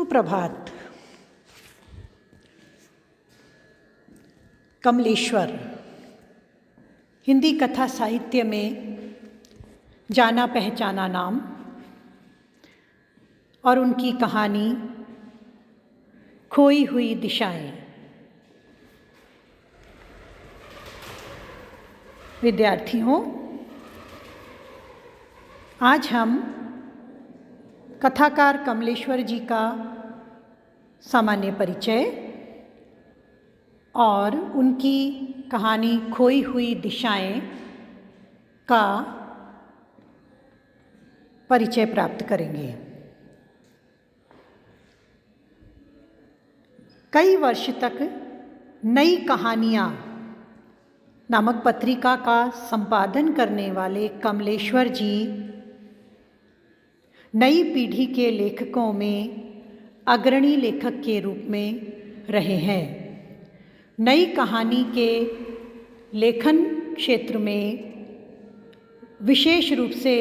सुप्रभात। कमलेश्वर हिंदी कथा साहित्य में जाना पहचाना नाम और उनकी कहानी खोई हुई दिशाएं। विद्यार्थियों, आज हम कथाकार कमलेश्वर जी का सामान्य परिचय और उनकी कहानी खोई हुई दिशाएं का परिचय प्राप्त करेंगे। कई वर्ष तक नई कहानियाँ नामक पत्रिका का संपादन करने वाले कमलेश्वर जी नई पीढ़ी के लेखकों में अग्रणी लेखक के रूप में रहे हैं। नई कहानी के लेखन क्षेत्र में विशेष रूप से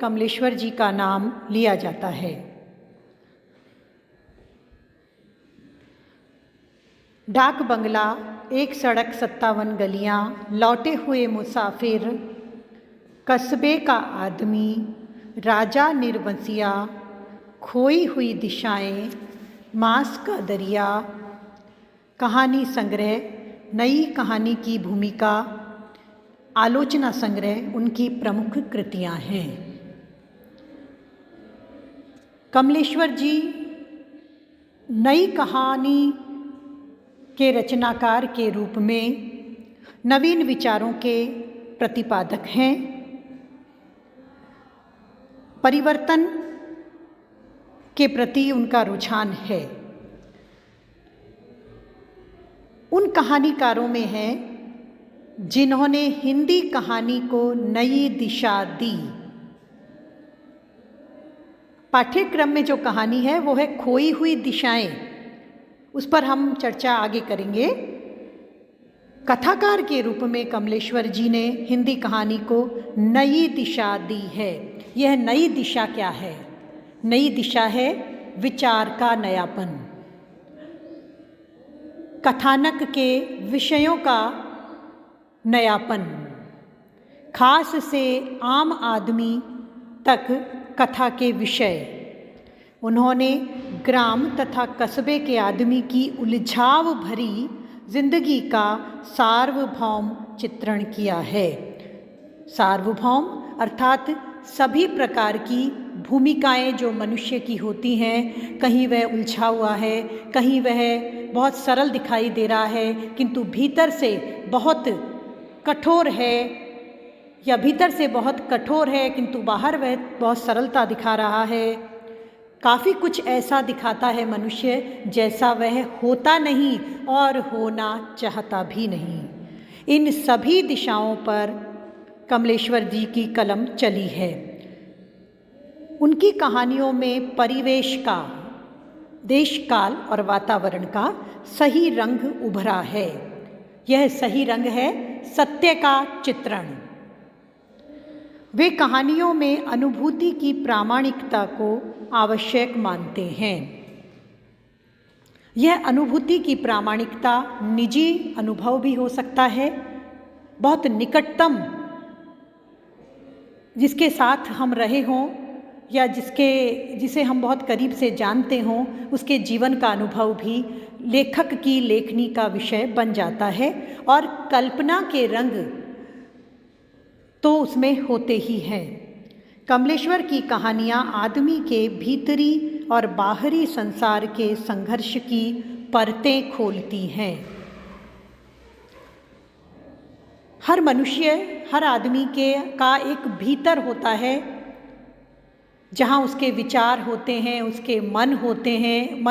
कमलेश्वर जी का नाम लिया जाता है। डाक बंगला, एक सड़क 57 गलियां, लौटे हुए मुसाफिर, कस्बे का आदमी, राजा निर्बंसिया, खोई हुई दिशाएं, मांस का दरिया, कहानी संग्रह, नई कहानी की भूमिका, आलोचना संग्रह उनकी प्रमुख कृतियां हैं। कमलेश्वर जी नई कहानी के रचनाकार के रूप में नवीन विचारों के प्रतिपादक हैं। परिवर्तन के प्रति उनका रुझान है। उन कहानीकारों में हैं जिन्होंने हिंदी कहानी को नई दिशा दी। पाठ्यक्रम में जो कहानी है वो है खोई हुई दिशाएं। उस पर हम चर्चा आगे करेंगे। कथाकार के रूप में कमलेश्वर जी ने हिंदी कहानी को नई दिशा दी है। यह नई दिशा क्या है? नई दिशा है विचार का नयापन, कथानक के विषयों का नयापन, खास से आम आदमी तक कथा के विषय। उन्होंने ग्राम तथा कस्बे के आदमी की उलझाव भरी जिंदगी का सार्वभौम चित्रण किया है। सार्वभौम अर्थात सभी प्रकार की भूमिकाएं जो मनुष्य की होती हैं, कहीं वह उलझा हुआ है, कहीं वह बहुत सरल दिखाई दे रहा है किंतु भीतर से बहुत कठोर है, या भीतर से बहुत कठोर है किंतु बाहर वह बहुत सरलता दिखा रहा है। काफ़ी कुछ ऐसा दिखाता है मनुष्य जैसा वह होता नहीं और होना चाहता भी नहीं। इन सभी दिशाओं पर कमलेश्वर जी की कलम चली है। उनकी कहानियों में परिवेश का, देश काल और वातावरण का सही रंग उभरा है। यह सही रंग है सत्य का चित्रण। वे कहानियों में अनुभूति की प्रामाणिकता को आवश्यक मानते हैं। यह अनुभूति की प्रामाणिकता निजी अनुभव भी हो सकता है, बहुत निकटतम जिसके साथ हम रहे हों या जिसे हम बहुत करीब से जानते हों, उसके जीवन का अनुभव भी लेखक की लेखनी का विषय बन जाता है। और कल्पना के रंग तो उसमें होते ही हैं। कमलेश्वर की कहानियाँ आदमी के भीतरी और बाहरी संसार के संघर्ष की परतें खोलती हैं। हर मनुष्य, हर आदमी का एक भीतर होता है जहाँ उसके विचार होते हैं, उसके मन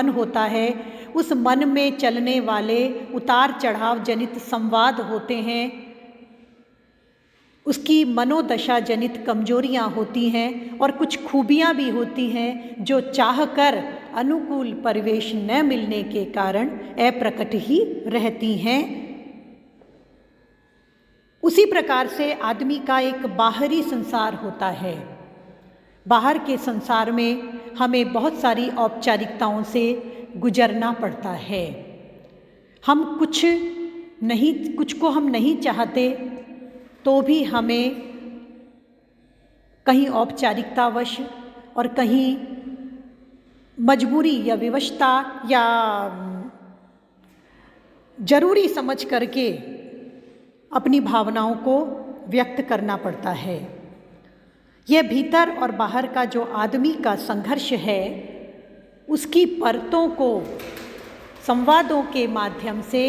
होता है। उस मन में चलने वाले उतार चढ़ाव जनित संवाद होते हैं। उसकी मनोदशा जनित कमजोरियाँ होती हैं और कुछ खूबियाँ भी होती हैं जो चाहकर अनुकूल परिवेश न मिलने के कारण अप्रकट ही रहती हैं। उसी प्रकार से आदमी का एक बाहरी संसार होता है। बाहर के संसार में हमें बहुत सारी औपचारिकताओं से गुजरना पड़ता है। हम कुछ को हम नहीं चाहते तो भी हमें कहीं औपचारिकतावश और कहीं मजबूरी या विवशता या जरूरी समझ करके अपनी भावनाओं को व्यक्त करना पड़ता है। यह भीतर और बाहर का जो आदमी का संघर्ष है, उसकी परतों को संवादों के माध्यम से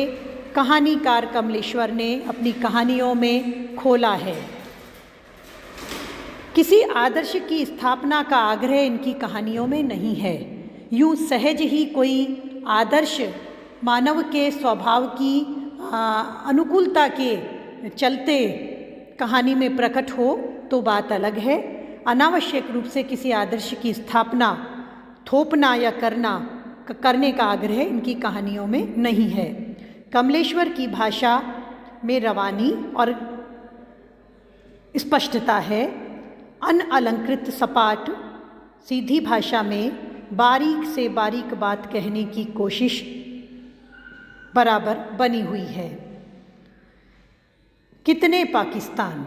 कहानीकार कमलेश्वर ने अपनी कहानियों में खोला है। किसी आदर्श की स्थापना का आग्रह इनकी कहानियों में नहीं है। यूँ सहज ही कोई आदर्श मानव के स्वभाव की अनुकूलता के चलते कहानी में प्रकट हो तो बात अलग है। अनावश्यक रूप से किसी आदर्श की स्थापना, थोपना या करने का आग्रह इनकी कहानियों में नहीं है। कमलेश्वर की भाषा में रवानी और स्पष्टता है। अनअलंकृत सपाट सीधी भाषा में बारीक से बारीक बात कहने की कोशिश बराबर बनी हुई है। कितने पाकिस्तान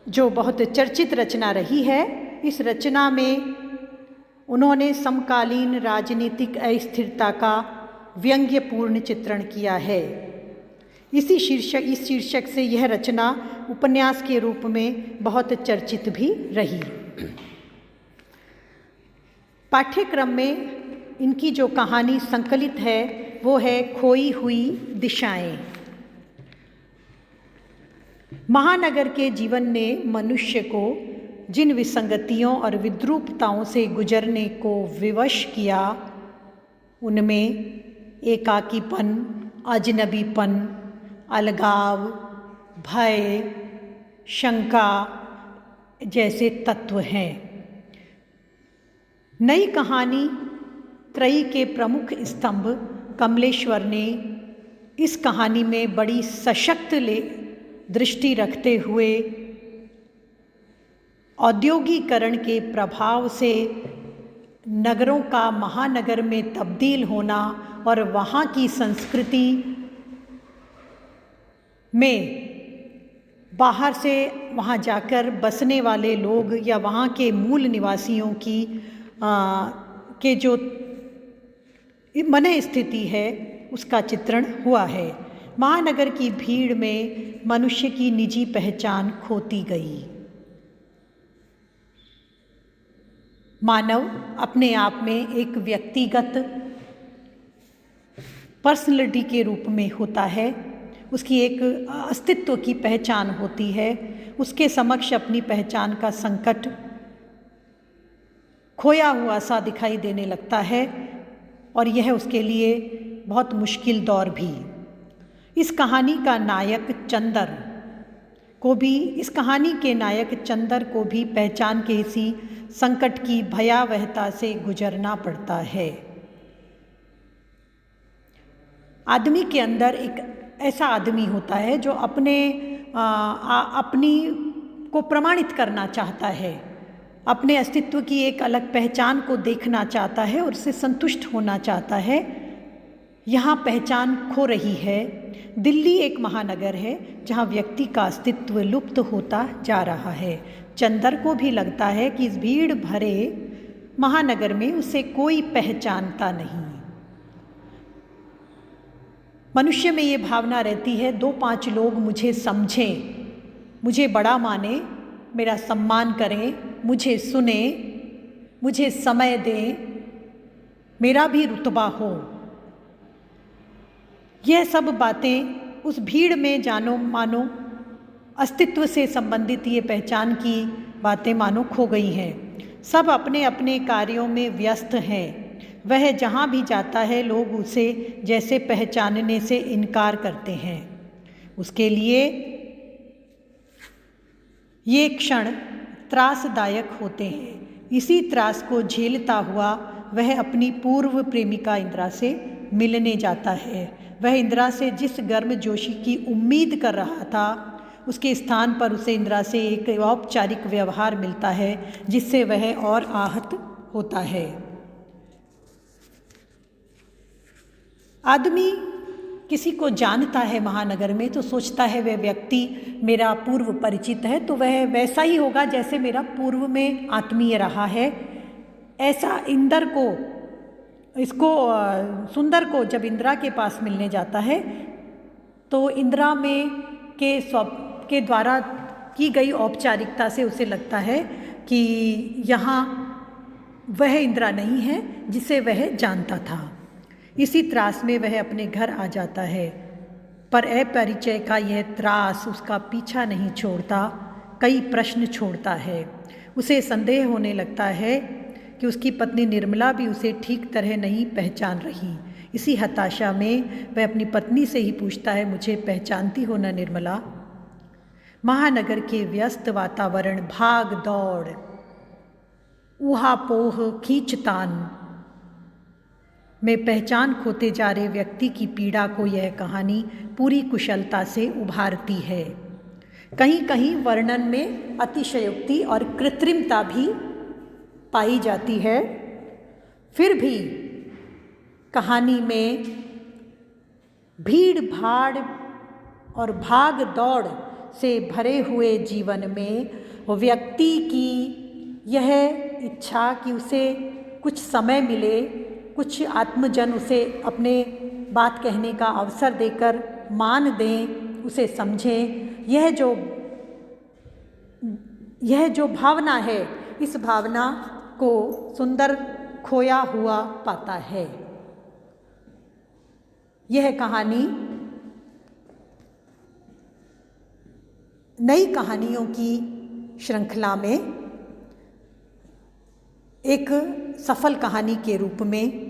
जो बहुत चर्चित रचना रही है, इस रचना में उन्होंने समकालीन राजनीतिक अस्थिरता का व्यंग्यपूर्ण चित्रण किया है। इस शीर्षक से यह रचना उपन्यास के रूप में बहुत चर्चित भी रही। पाठ्यक्रम में इनकी जो कहानी संकलित है वो है खोई हुई दिशाएं। महानगर के जीवन ने मनुष्य को जिन विसंगतियों और विद्रूपताओं से गुजरने को विवश किया, उनमें एकाकीपन, अजनबीपन, अलगाव, भय, शंका जैसे तत्व हैं। नई कहानी त्रयी के प्रमुख स्तंभ कमलेश्वर ने इस कहानी में बड़ी सशक्त दृष्टि रखते हुए औद्योगिकरण के प्रभाव से नगरों का महानगर में तब्दील होना और वहाँ की संस्कृति में बाहर से वहाँ जाकर बसने वाले लोग या वहाँ के मूल निवासियों की के जो मन स्थिति है उसका चित्रण हुआ है। महानगर की भीड़ में मनुष्य की निजी पहचान खोती गई। मानव अपने आप में एक व्यक्तिगत पर्सनैलिटी के रूप में होता है, उसकी एक अस्तित्व की पहचान होती है। उसके समक्ष अपनी पहचान का संकट खोया हुआ सा दिखाई देने लगता है और यह उसके लिए बहुत मुश्किल दौर भी। इस कहानी के नायक चंदर को भी पहचान के इसी संकट की भयावहता से गुजरना पड़ता है। आदमी के अंदर एक ऐसा आदमी होता है जो अपनी को प्रमाणित करना चाहता है, अपने अस्तित्व की एक अलग पहचान को देखना चाहता है और उससे संतुष्ट होना चाहता है। यहाँ पहचान खो रही है। दिल्ली एक महानगर है जहाँ व्यक्ति का अस्तित्व लुप्त होता जा रहा है। चंदर को भी लगता है कि इस भीड़ भरे महानगर में उसे कोई पहचानता नहीं। मनुष्य में ये भावना रहती है, 2-5 लोग मुझे समझें, मुझे बड़ा माने, मेरा सम्मान करें, मुझे सुने, मुझे समय दें, मेरा भी रुतबा हो। यह सब बातें उस भीड़ में जानो मानो अस्तित्व से संबंधित ये पहचान की बातें मानो खो गई हैं। सब अपने अपने कार्यों में व्यस्त हैं। वह जहाँ भी जाता है लोग उसे जैसे पहचानने से इनकार करते हैं। उसके लिए ये क्षण त्रासदायक होते हैं। इसी त्रास को झेलता हुआ वह अपनी पूर्व प्रेमिका इंदिरा से मिलने जाता है। वह इंदिरा से जिस गर्मजोशी की उम्मीद कर रहा था उसके स्थान पर उसे इंदिरा से एक औपचारिक व्यवहार मिलता है जिससे वह और आहत होता है। आदमी किसी को जानता है महानगर में तो सोचता है वह व्यक्ति मेरा पूर्व परिचित है, तो वह वैसा ही होगा जैसे मेरा पूर्व में आत्मीय रहा है। ऐसा सुंदर को जब इंदिरा के पास मिलने जाता है तो इंदिरा में के द्वारा की गई औपचारिकता से उसे लगता है कि यहाँ वह इंदिरा नहीं है जिसे वह जानता था। इसी त्रास में वह अपने घर आ जाता है, पर अपरिचय का यह त्रास उसका पीछा नहीं छोड़ता, कई प्रश्न छोड़ता है। उसे संदेह होने लगता है कि उसकी पत्नी निर्मला भी उसे ठीक तरह नहीं पहचान रही। इसी हताशा में वह अपनी पत्नी से ही पूछता है, मुझे पहचानती हो ना निर्मला? महानगर के व्यस्त वातावरण, भाग दौड़, ऊहापोह, खींचतान में पहचान खोते जा रहे व्यक्ति की पीड़ा को यह कहानी पूरी कुशलता से उभारती है। कहीं कहीं वर्णन में अतिशयोक्ति और कृत्रिमता भी पाई जाती है, फिर भी कहानी में भीड़ भाड़ और भाग दौड़ से भरे हुए जीवन में व्यक्ति की यह इच्छा कि उसे कुछ समय मिले, कुछ आत्मजन उसे अपने बात कहने का अवसर देकर मान दें, उसे समझें, यह जो भावना है, इस भावना को सुंदर खोया हुआ पाता है। यह कहानी नई कहानियों की श्रृंखला में एक सफल कहानी के रूप में